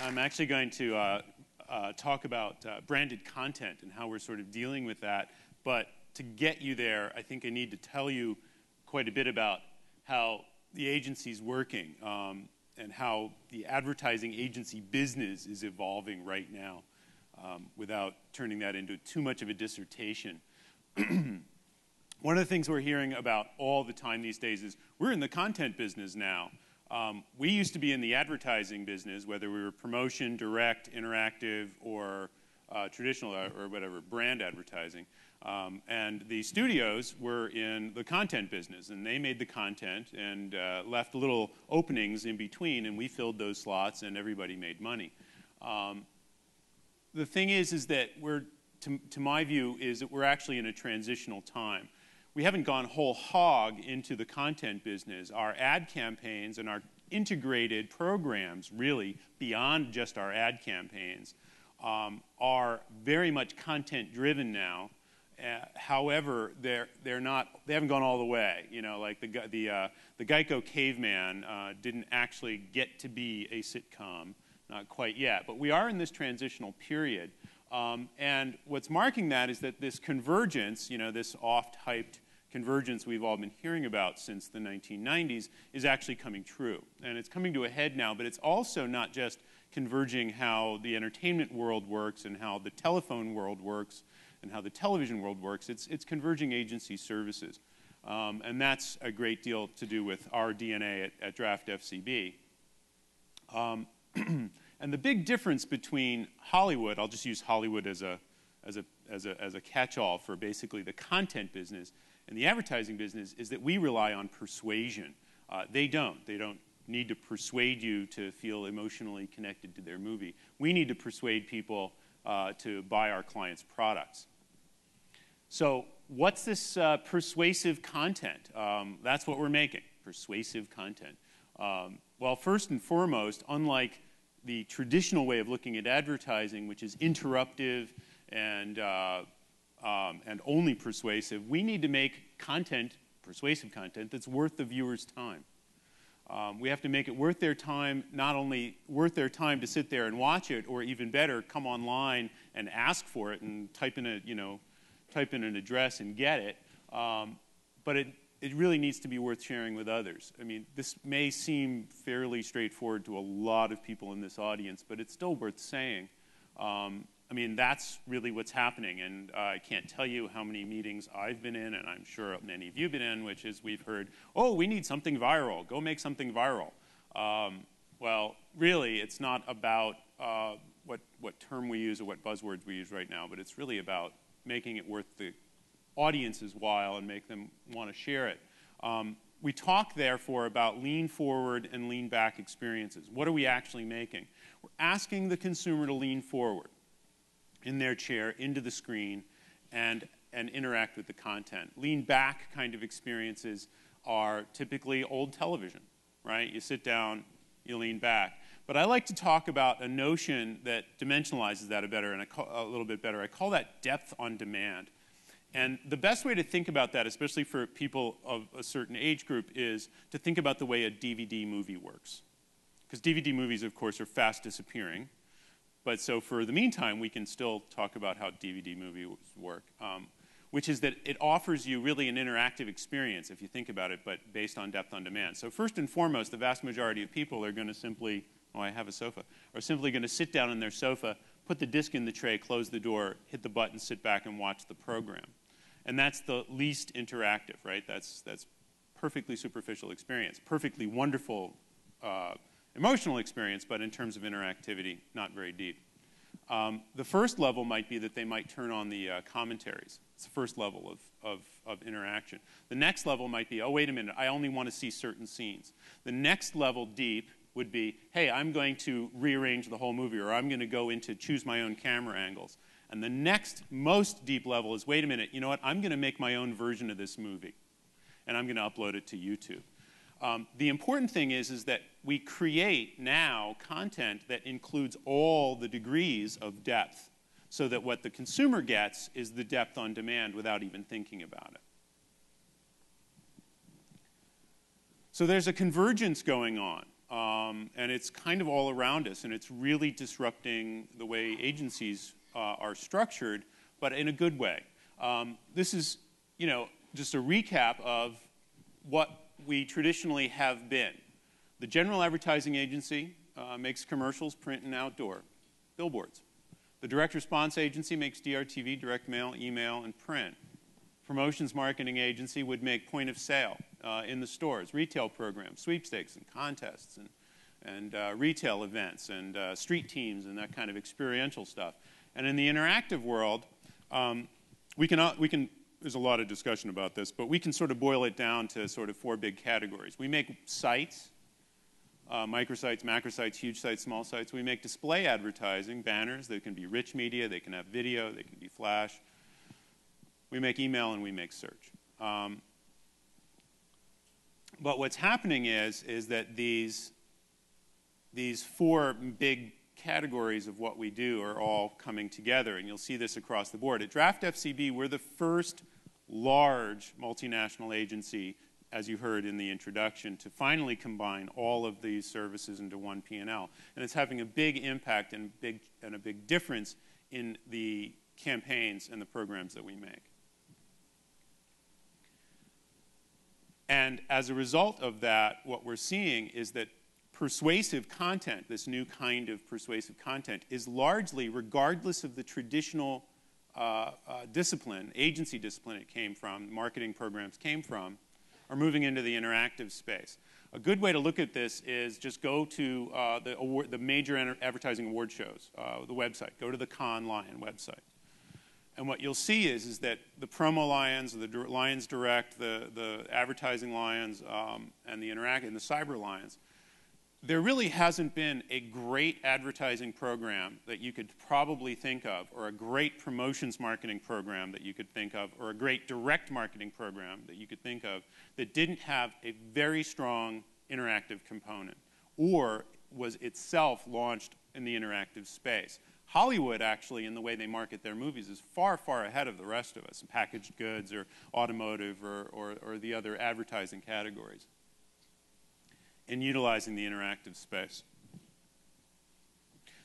I'm actually going to talk about branded content and how we're sort of dealing with that. But to get you there, I think I need to tell you quite a bit about how the agency's working and how the advertising agency business is evolving right now without turning that into too much of a dissertation. One of the things we're hearing about all the time these days is we're in the content business now. We used to be in the advertising business, whether we were promotion, direct, interactive, or traditional or whatever, brand advertising. And the studios were in the content business, and they made the content and left little openings in between, and we filled those slots, and everybody made money. The thing is that to my view, is that we're actually in a transitional time. We haven't gone whole hog into the content business. Our ad campaigns and our integrated programs, really, beyond just our ad campaigns, are very much content-driven now. However, they haven't gone all the way. You know, like the Geico Caveman didn't actually get to be a sitcom, not quite yet. But we are in this transitional period. And what's marking that is that this convergence, you know, this oft-hyped convergence we've all been hearing about since the 1990s is actually coming true. And it's coming to a head now, but it's also not just converging how the entertainment world works and how the telephone world works and how the television world works. It's converging agency services. And that's a great deal to do with our DNA at DRAFT FCB. And the big difference between Hollywood, I'll just use Hollywood as a catch-all for basically the content business, and the advertising business, is that we rely on persuasion. They don't need to persuade you to feel emotionally connected to their movie. We need to persuade people to buy our clients' products. So what's this persuasive content? That's what we're making, persuasive content. Well, first and foremost, unlike the traditional way of looking at advertising, which is interruptive and only persuasive, we need to make content, persuasive content, that's worth the viewer's time. We have to make it worth their time, not only worth their time to sit there and watch it, or even better, come online and ask for it and type in an address and get it. But it really needs to be worth sharing with others. I mean, this may seem fairly straightforward to a lot of people in this audience, but it's still worth saying. I mean, that's really what's happening, and I can't tell you how many meetings I've been in, and I'm sure many of you have been in, which is we've heard, oh, we need something viral. Go make something viral. Well, really, it's not about what term we use or what buzzwords we use right now, but it's really about making it worth the audience's while and make them want to share it. We talk, therefore, about lean forward and lean back experiences. What are we actually making? We're asking the consumer to lean forward in their chair into the screen and interact with the content. Lean back kind of experiences are typically old television, right? You sit down, you lean back. But I like to talk about a notion that dimensionalizes that a little bit better. I call that depth on demand. And the best way to think about that, especially for people of a certain age group, is to think about the way a DVD movie works. Because DVD movies, of course, are fast disappearing. But so for the meantime, we can still talk about how DVD movies work, which is that it offers you really an interactive experience, if you think about it, but based on depth on demand. So first and foremost, the vast majority of people are going to simply, oh, I have a sofa, are simply going to sit down on their sofa, put the disc in the tray, close the door, hit the button, sit back, and watch the program. And that's the least interactive, right? That's perfectly superficial experience, perfectly wonderful emotional experience, but in terms of interactivity, not very deep. The first level might be that they might turn on the commentaries. It's the first level of interaction. The next level might be, oh, wait a minute, I only want to see certain scenes. The next level deep would be, hey, I'm going to rearrange the whole movie, or I'm going to go into choose my own camera angles. And the next most deep level is, wait a minute, you know what, I'm going to make my own version of this movie, and I'm going to upload it to YouTube. The important thing is that we create now content that includes all the degrees of depth, so that what the consumer gets is the depth on demand without even thinking about it. So there's a convergence going on, and it's kind of all around us, and it's really disrupting the way agencies are structured, but in a good way. This is, just a recap of what we traditionally have been. The general advertising agency makes commercials, print and outdoor, billboards. The direct response agency makes DRTV, direct mail, email, and print. Promotions marketing agency would make point of sale in the stores, retail programs, sweepstakes and contests, and retail events, and street teams, and that kind of experiential stuff. And in the interactive world, there's a lot of discussion about this, but we can sort of boil it down to sort of 4 big categories. We make sites, microsites, macrosites, huge sites, small sites. We make display advertising, banners. They can be rich media, they can have video, they can be flash. We make email, and we make search. But what's happening is that these 4 big categories of what we do are all coming together, and you'll see this across the board. At DRAFT FCB, we're the first large multinational agency, as you heard in the introduction, to finally combine all of these services into one P&L. And it's having a big impact and a big difference in the campaigns and the programs that we make. And as a result of that, what we're seeing is that persuasive content, this new kind of persuasive content, is largely, regardless of the traditional discipline, agency discipline it came from, marketing programs came from, are moving into the interactive space. A good way to look at this is just go to the major advertising award shows, the website. Go to the Cannes Lion website. And what you'll see is that the promo lions, the Lions Direct, the advertising lions, and the cyber lions, there really hasn't been a great advertising program that you could probably think of, or a great promotions marketing program that you could think of, or a great direct marketing program that you could think of that didn't have a very strong interactive component, or was itself launched in the interactive space. Hollywood, actually, in the way they market their movies, is far, far ahead of the rest of us in packaged goods or automotive or the other advertising categories in utilizing the interactive space.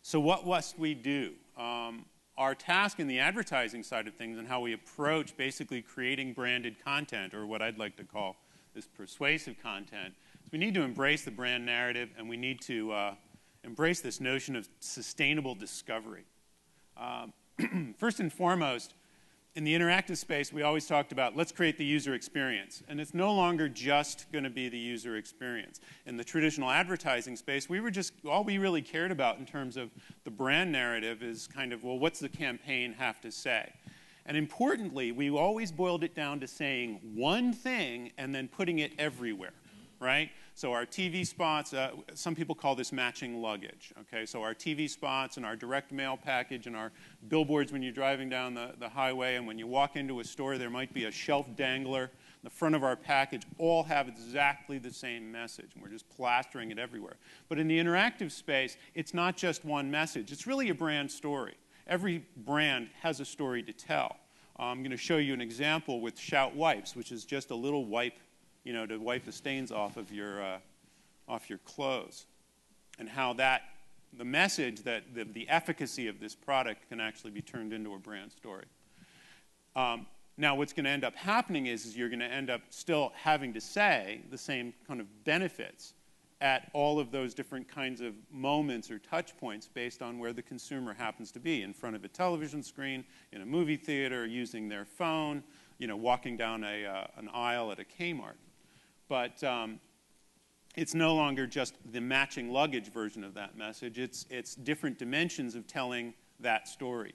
So what must we do? Our task in the advertising side of things and how we approach basically creating branded content, or what I'd like to call this persuasive content, is we need to embrace the brand narrative, and we need to embrace this notion of sustainable discovery. First and foremost, in the interactive space, we always talked about, let's create the user experience. And it's no longer just going to be the user experience. In the traditional advertising space, all we really cared about in terms of the brand narrative is kind of, well, what's the campaign have to say? And importantly, we always boiled it down to saying one thing and then putting it everywhere, right? So our TV spots, some people call this matching luggage, okay? So our TV spots and our direct mail package and our billboards when you're driving down the highway, and when you walk into a store, there might be a shelf dangler. The front of our package all have exactly the same message, and we're just plastering it everywhere. But in the interactive space, it's not just one message. It's really a brand story. Every brand has a story to tell. I'm going to show you an example with Shout Wipes, which is just a little wipe, to wipe the stains off your clothes, and how the message that the efficacy of this product can actually be turned into a brand story. Now, what's going to end up happening is you're going to end up still having to say the same kind of benefits at all of those different kinds of moments or touch points based on where the consumer happens to be, in front of a television screen, in a movie theater, using their phone, walking down an aisle at a Kmart. But it's no longer just the matching luggage version of that message. It's different dimensions of telling that story.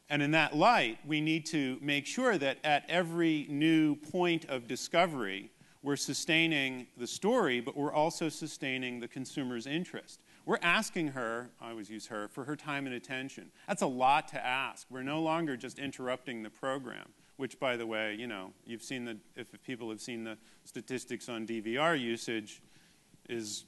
And in that light, we need to make sure that at every new point of discovery, we're sustaining the story, but we're also sustaining the consumer's interest. We're asking her, I always use her, for her time and attention. That's a lot to ask. We're no longer just interrupting the program, which, by the way, you've seen if people have seen the statistics on DVR usage, is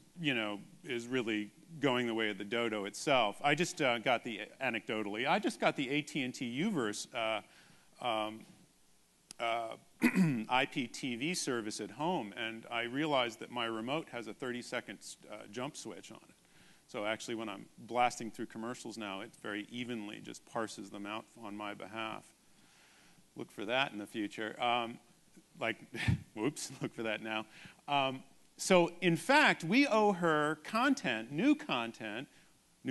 really going the way of the dodo itself. I just got the AT&T Uverse IPTV service at home, and I realized that my remote has a 30-second jump switch on it. So actually, when I'm blasting through commercials now, it very evenly just parses them out on my behalf. Look for that in the future. Whoops, look for that now. So in fact, we owe her content, new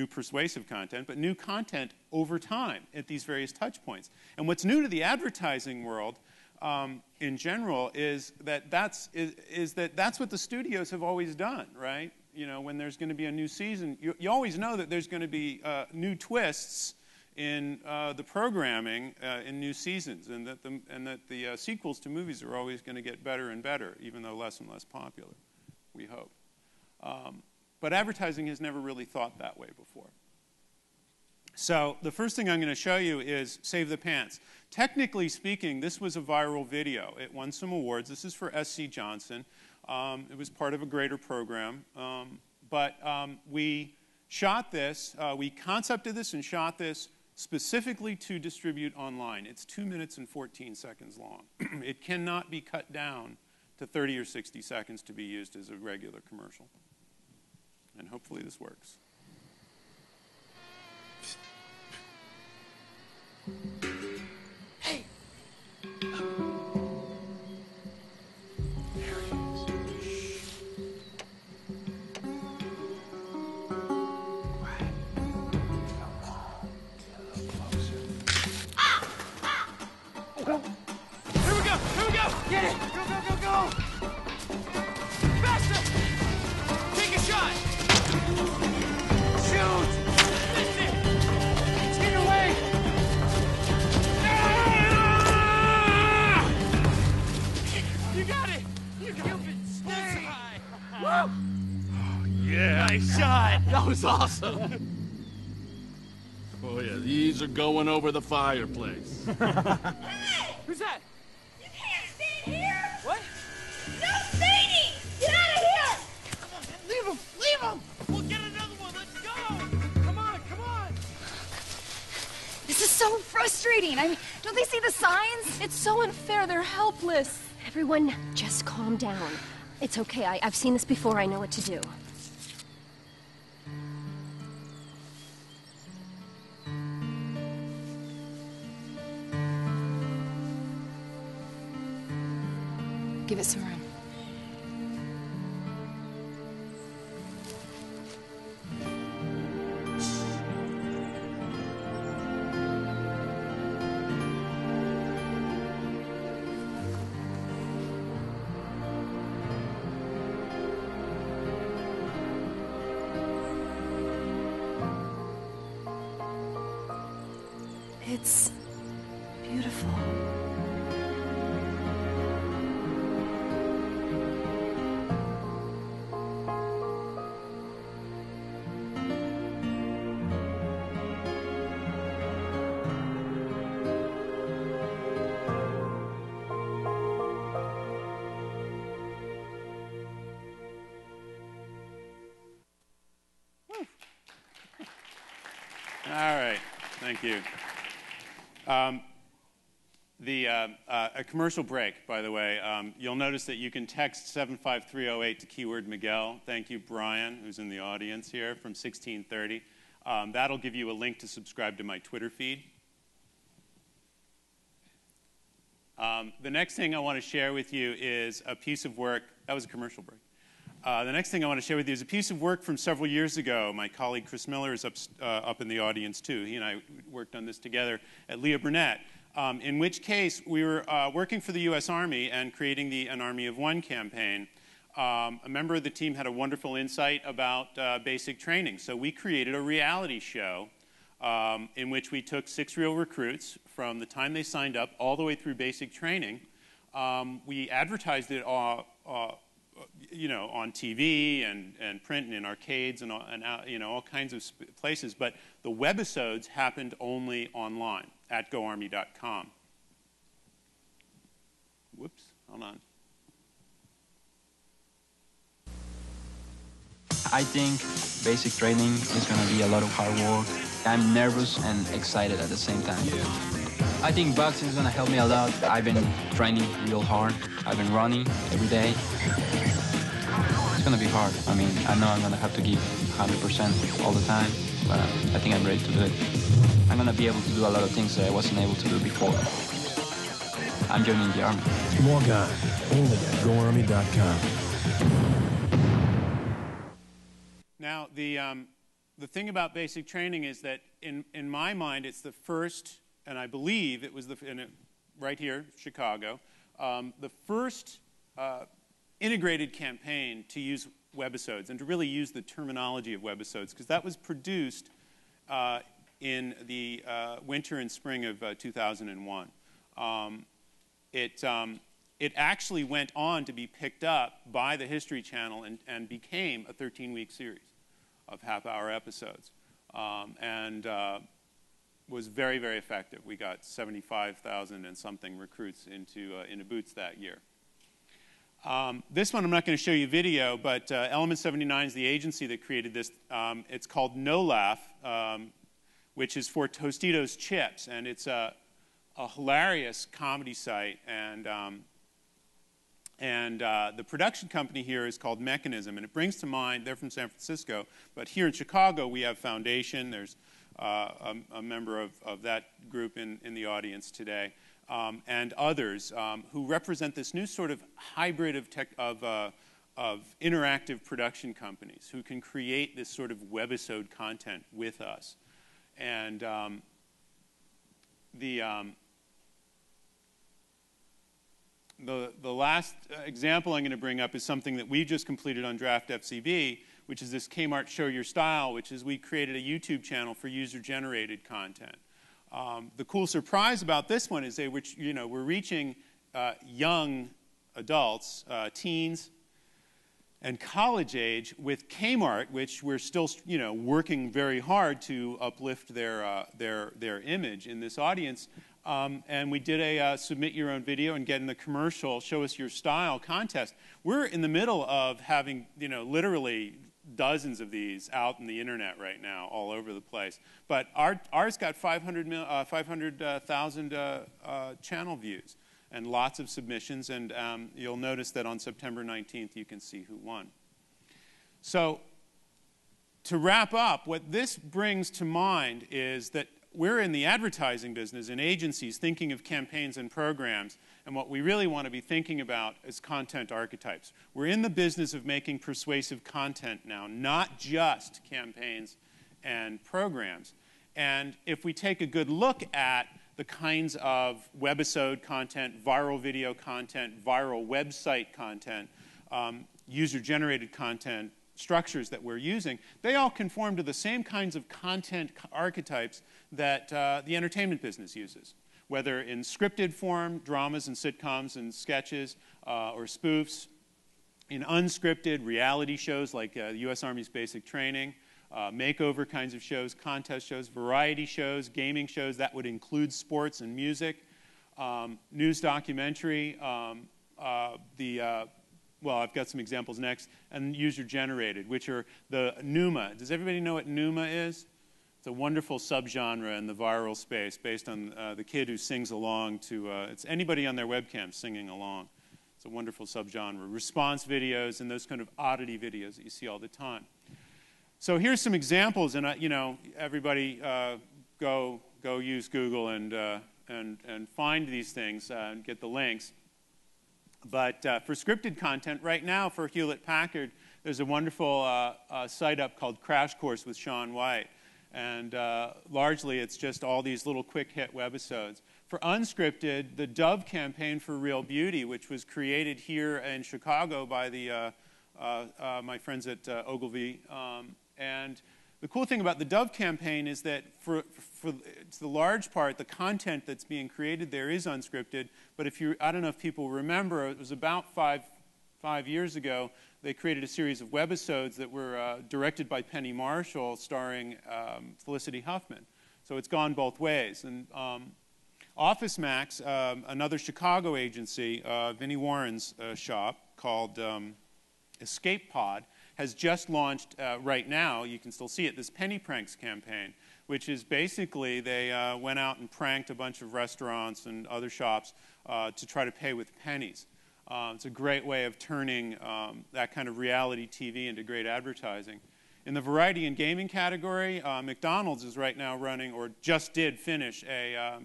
persuasive content, but new content over time at these various touch points. And what's new to the advertising world in general is that that's what the studios have always done, right? You know, when there's going to be a new season, you always know that there's going to be new twists in the programming in new seasons, and that the sequels to movies are always going to get better and better, even though less and less popular, we hope. But advertising has never really thought that way before. So the first thing I'm going to show you is Save the Pants. Technically speaking, this was a viral video. It won some awards. This is for S.C. Johnson. It was part of a greater program. We shot this. We concepted this and shot this specifically to distribute online. It's 2 minutes and 14 seconds long. It cannot be cut down to 30 or 60 seconds to be used as a regular commercial. And hopefully this works. Hey! Get it! Go, go, go, go! Faster! Take a shot! Shoot! Miss it! It's getting away! Ah! You got it! You got it! Bullseye! Woo! Oh, yeah. Nice shot! That was awesome! Oh, yeah, these are going over the fireplace. Who's that? Here? What? No skating! Get out of here! Come on, leave him! Leave him! We'll get another one. Let's go! Come on, come on! This is so frustrating. I mean, don't they see the signs? It's so unfair. They're helpless. Everyone, just calm down. It's okay. I've seen this before. I know what to do. Give it some room. It's beautiful. All right, thank you. A commercial break, by the way. You'll notice that you can text 75308 to keyword Miguel. Thank you, Brian, who's in the audience here, from 1630. That'll give you a link to subscribe to my Twitter feed. The next thing I want to share with you is a piece of work. That was a commercial break. The next thing I want to share with you is a piece of work from several years ago. My colleague Chris Miller is up in the audience, too. He and I worked on this together at Leah Burnett, in which case we were working for the U.S. Army and creating the An Army of One campaign. A member of the team had a wonderful insight about basic training. So we created a reality show in which we took 6 real recruits from the time they signed up all the way through basic training. We advertised it on TV and print and in arcades and all kinds of places. But the webisodes happened only online at goarmy.com. Whoops, hold on. I think basic training is going to be a lot of hard work. I'm nervous and excited at the same time. I think boxing is going to help me a lot. I've been training real hard. I've been running every day. It's going to be hard. I mean, I know I'm going to have to give 100% all the time, but I think I'm ready to do it. I'm going to be able to do a lot of things that I wasn't able to do before. I'm joining the Army. More guy, only at GoArmy.com. Now, the thing about basic training is that in my mind, it's the first, and I believe it was right here, Chicago, the first integrated campaign to use webisodes and to really use the terminology of webisodes, because that was produced in the winter and spring of 2001. It actually went on to be picked up by the History Channel and became a 13-week series of half-hour episodes, and was very, very effective. We got 75,000 and something recruits into boots that year. This one I'm not going to show you video, but Element 79 is the agency that created this. It's called No Laugh, which is for Tostitos chips, and it's a hilarious comedy site, and the production company here is called Mechanism, and it brings to mind, they're from San Francisco, but here in Chicago we have Foundation. There's a member of that group in the audience today, and others who represent this new sort of hybrid of interactive production companies who can create this sort of webisode content with us. And the last example I'm going to bring up is something that we just completed on DRAFT FCB, which is this Kmart Show Your Style, which is we created a YouTube channel for user-generated content. The cool surprise about this one is we're reaching young adults, teens, and college age with Kmart, which we're still working very hard to uplift their image in this audience. And we did a submit your own video and get in the commercial, show us your style contest. We're in the middle of having, literally dozens of these out in the internet right now, all over the place. But ours got 500,000 channel views and lots of submissions. And you'll notice that on September 19th, you can see who won. So to wrap up, what this brings to mind is that we're in the advertising business in agencies thinking of campaigns and programs, and what we really want to be thinking about is content archetypes. We're in the business of making persuasive content now, not just campaigns and programs. And if we take a good look at the kinds of webisode content, viral video content, viral website content, user-generated content, structures that we're using, they all conform to the same kinds of content archetypes that the entertainment business uses, whether in scripted form, dramas and sitcoms and sketches, or spoofs, in unscripted reality shows like the U.S. Army's Basic Training, makeover kinds of shows, contest shows, variety shows, gaming shows, that would include sports and music, news documentary, well, I've got some examples next, and user-generated, which are the Numa. Does everybody know what Numa is? It's a wonderful subgenre in the viral space based on the kid who sings along to, it's anybody on their webcam singing along. It's a wonderful subgenre. Response videos and those kind of oddity videos that you see all the time. So here's some examples, and everybody go use Google and find these things and get the links. But for scripted content, right now for Hewlett-Packard, there's a wonderful site up called Crash Course with Shaun White. And largely, it's just all these little quick-hit webisodes. For unscripted, the Dove campaign for Real Beauty, which was created here in Chicago by my friends at Ogilvy. And the cool thing about the Dove campaign is that for the large part, the content that's being created there is unscripted. But I don't know if people remember, it was about five years ago, they created a series of webisodes that were directed by Penny Marshall, starring Felicity Huffman. So it's gone both ways. And Office Max, another Chicago agency, Vinnie Warren's shop called Escape Pod, has just launched right now, you can still see it, this Penny Pranks campaign, which is basically they went out and pranked a bunch of restaurants and other shops to try to pay with pennies. It's a great way of turning that kind of reality TV into great advertising. In the variety and gaming category, McDonald's is right now running, or just did finish, a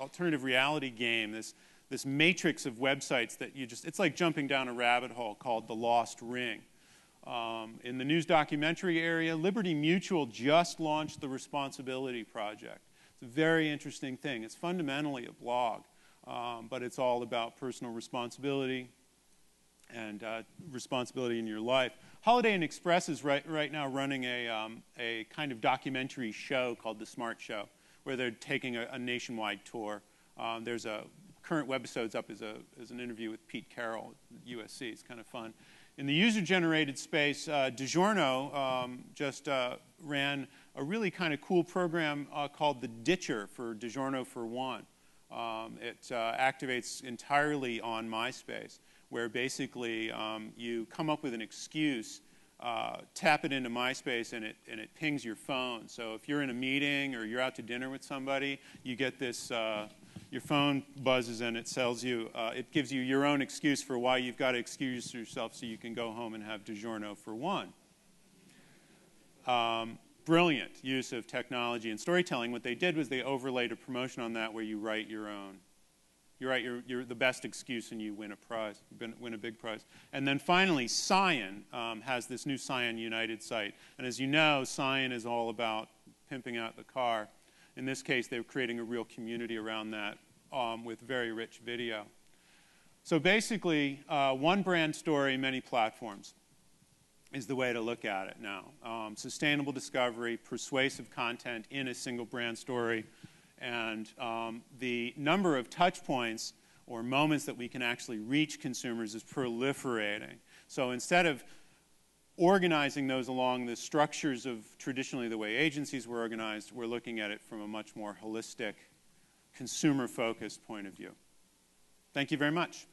alternative reality game, this matrix of websites that it's like jumping down a rabbit hole called The Lost Ring. In the news documentary area, Liberty Mutual just launched the Responsibility Project. It's a very interesting thing. It's fundamentally a blog, but it's all about personal responsibility and responsibility in your life. Holiday Inn Express is right now running a kind of documentary show called The Smart Show, where they're taking a nationwide tour. There's a current webisode's up as an interview with Pete Carroll at USC. It's kind of fun. In the user-generated space, DiGiorno just ran a really kind of cool program called the Ditcher for DiGiorno for One. It activates entirely on MySpace, where basically you come up with an excuse, tap it into MySpace, and it pings your phone. So if you're in a meeting or you're out to dinner with somebody, you get this, your phone buzzes and it tells you, it gives you your own excuse for why you've got to excuse yourself so you can go home and have DiGiorno for one. Brilliant use of technology and storytelling. What they did was they overlaid a promotion on that where you write your own. You write the best excuse and you win a prize, win a big prize. And then finally, Scion has this new Scion United site. And as you know, Scion is all about pimping out the car. In this case, they're creating a real community around that with very rich video. So basically, one brand story, many platforms is the way to look at it now. Sustainable discovery, persuasive content in a single brand story, and the number of touch points or moments that we can actually reach consumers is proliferating. So instead of organizing those along the structures of traditionally the way agencies were organized, we're looking at it from a much more holistic, consumer-focused point of view. Thank you very much.